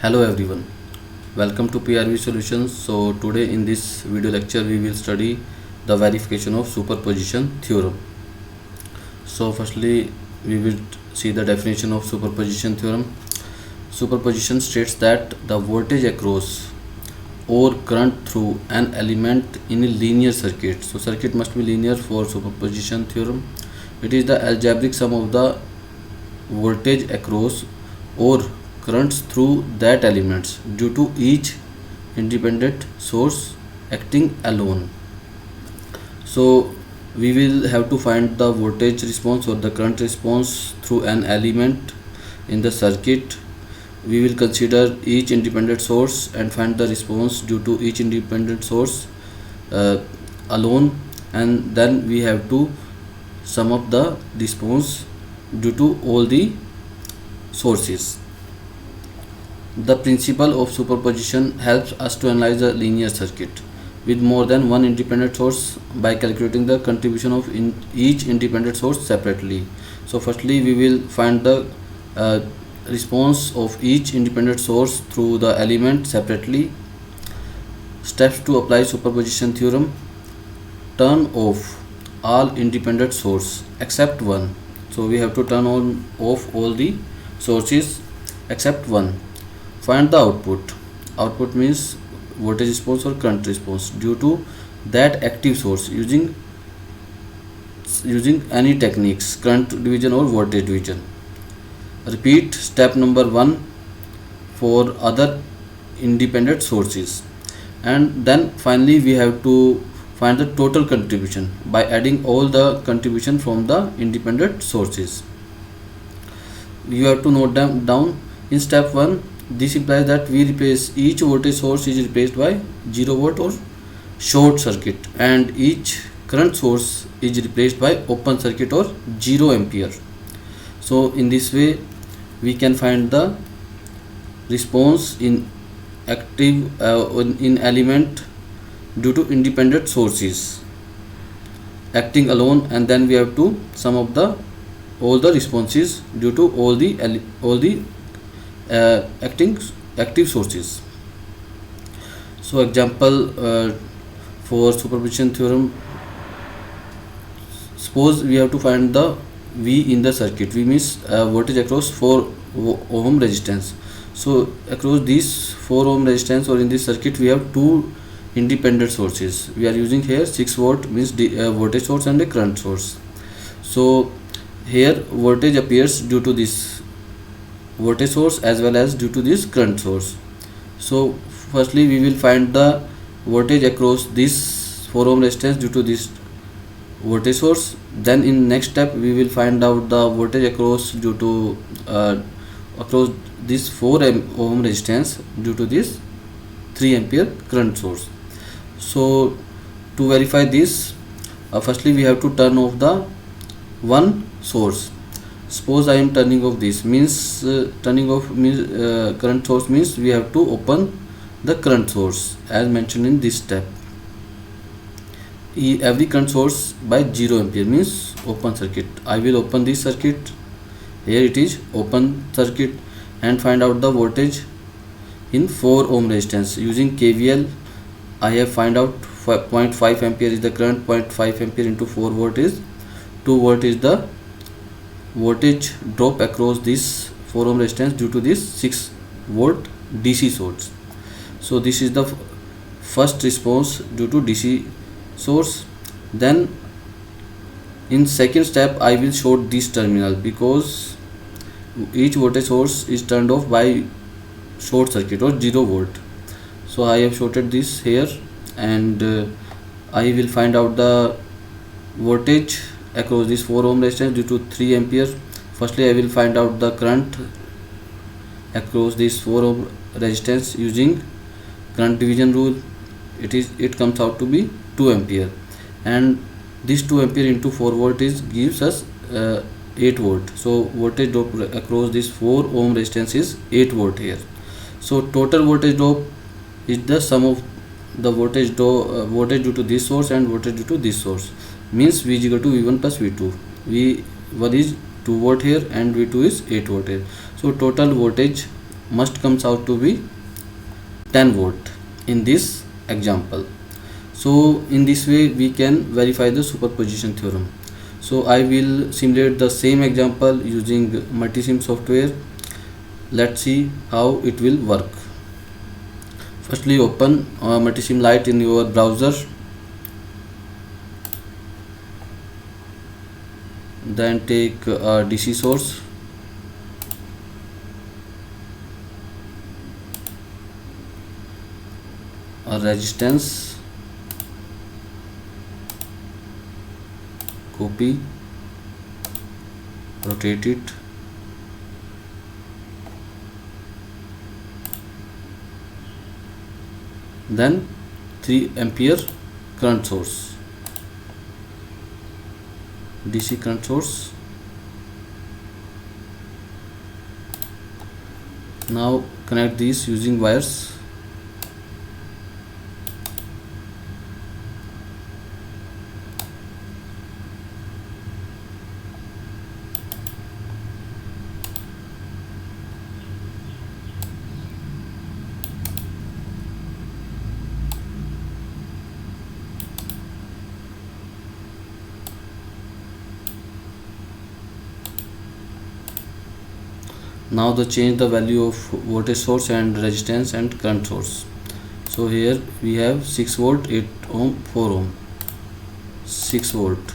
Hello everyone, welcome to PRV Solutions. So today in this video lecture we will study the verification of superposition theorem. So firstly we will see the definition of superposition theorem. Superposition states that the voltage across or current through an element in a linear circuit. So circuit must be linear for superposition theorem. It is the algebraic sum of the voltage across or currents through that elements due to each independent source acting alone. So we will have to find the voltage response or the current response through an element in the circuit. We will consider each independent source and find the response due to each independent source uh, alone, and then we have to sum up the response due to all the sources. The principle of superposition helps us to analyze a linear circuit with more than one independent source by calculating the contribution of each independent source separately. So firstly we will find the uh, response of each independent source through the element separately. Steps to apply superposition theorem: turn off all independent source except one. So we have to turn on off all the sources except one. Find the output. Output means voltage response or current response due to that active source using any techniques, current division or voltage division. Repeat step number 1 for other independent sources, and then finally we have to find the total contribution by adding all the contribution from the independent sources. You have to note them down. In step 1, this implies that we replace each voltage source is replaced by 0 volt or short circuit, and each current source is replaced by open circuit or 0 ampere. So in this way we can find the response in active in element due to independent sources acting alone, and then we have to sum up the all the responses due to all the active sources. So example for superposition theorem: suppose we have to find the V in the circuit. V means voltage across 4 ohm resistance. So across this 4 ohm resistance or in this circuit we have two independent sources. We are using here 6 volt means voltage source and a current source. So here voltage appears due to this voltage source as well as due to this current source. So firstly we will find the voltage across this 4 ohm resistance due to this voltage source. Then in next step we will find out the voltage across due to across this 4 ohm resistance due to this 3 ampere current source. So to verify this, firstly we have to turn off the one source. Suppose I am turning off this, means turning off means current source means we have to open the current source as mentioned in this step. Every current source by 0 ampere means open circuit. I will open this circuit. Here it is open circuit, and find out the voltage in 4 ohm resistance using KVL. I have find out 0.5 ampere is the current, 0.5 ampere into 4 volt is 2 volt is the voltage drop across this 4 ohm resistance due to this 6 volt DC source. So this is the first response due to DC source. Then in second step I will short this terminal because each voltage source is turned off by short circuit or 0 volt. So I have shorted this here, and I will find out the voltage across this 4 ohm resistance due to 3 ampere. Firstly I will find out the current across this 4 ohm resistance using current division rule. It comes out to be 2 ampere, and this 2 ampere into 4 volt is gives us 8 volt. So voltage drop across this 4 ohm resistance is 8 volt here. So total voltage drop is the sum of the voltage due to this source and voltage due to this source, means V is equal to V1 plus V2. V1 is 2 volt here and V2 is 8 volt here. So total voltage must comes out to be 10 volt in this example. So in this way we can verify the superposition theorem. So I will simulate the same example using Multisim software. Let's see how it will work. Firstly, open Multisim Lite in your browser. Then take a DC source. A resistance, copy, rotate it, then 3 ampere current source, DC current source. Now connect these using wires. Now change the value of voltage source and resistance and current source. So here we have 6 volt, 8 ohm, 4 ohm. 6 volt,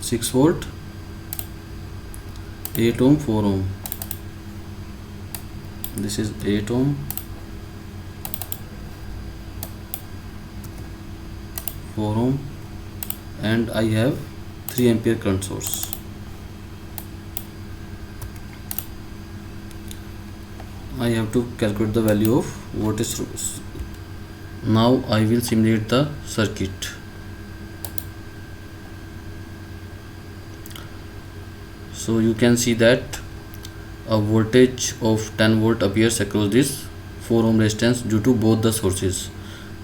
6 volt, 8 ohm, 4 ohm. This is 8 ohm, 4 ohm, and I have 3 ampere current source. I have to calculate the value of voltage source. Now I will simulate the circuit. So you can see that a voltage of 10 volt appears across this 4 ohm resistance due to both the sources,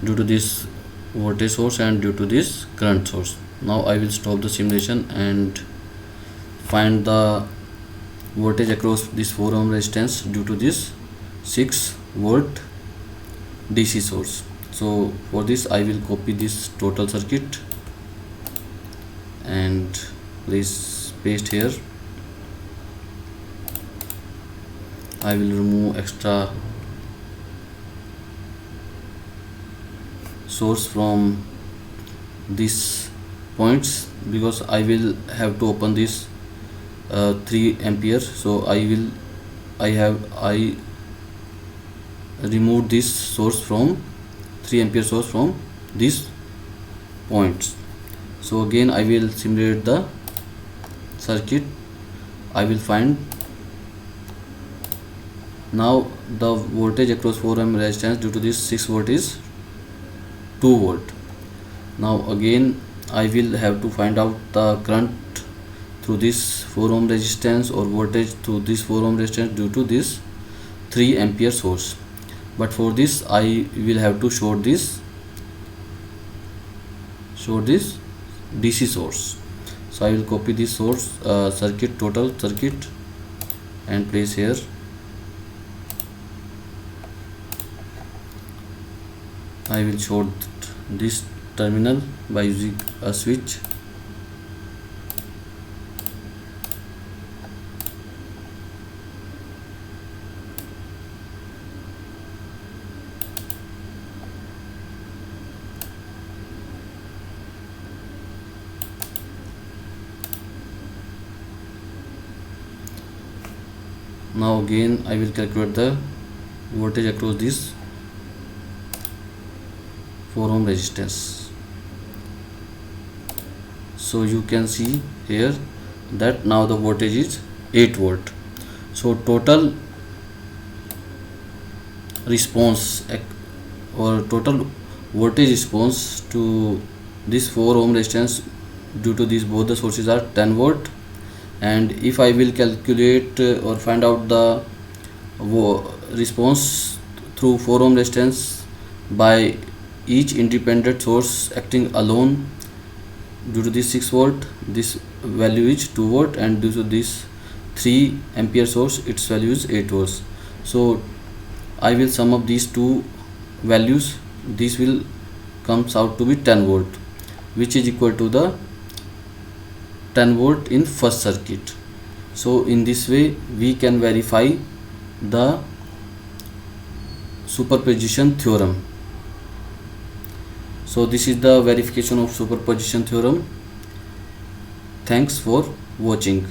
due to this voltage source and due to this current source. Now I will stop the simulation and find the voltage across this 4 ohm resistance due to this 6 volt DC source. So for this I will copy this total circuit and please paste here. I will remove extra source from these points because I will have to open this 3 ampere. So I removed this source from 3 ampere source from these points. So again I will simulate the circuit. I will find now the voltage across 4 ohm resistance due to this 6 volt is 2 volt. Now again I will have to find out the current through this 4 ohm resistance or voltage through this 4 ohm resistance due to this 3 ampere source. But for this I will have to short this DC source. So I will copy this source circuit, total circuit, and place here. I will short this terminal by using a switch. Now again I will calculate the voltage across this 4 ohm resistance. So you can see here that now the voltage is 8 volt. So total response or total voltage response to this 4 ohm resistance due to these both the sources are 10 volt. And if I will calculate or find out the response through 4 ohm resistance by each independent source acting alone due to this 6 volt, this value is 2 volt, and due to this 3 ampere source, its value is 8 volts. So I will sum up these two values. This will comes out to be 10 volt, which is equal to the 10 volt in first circuit. So in this way we can verify the superposition theorem. So this is the verification of superposition theorem. Thanks for watching.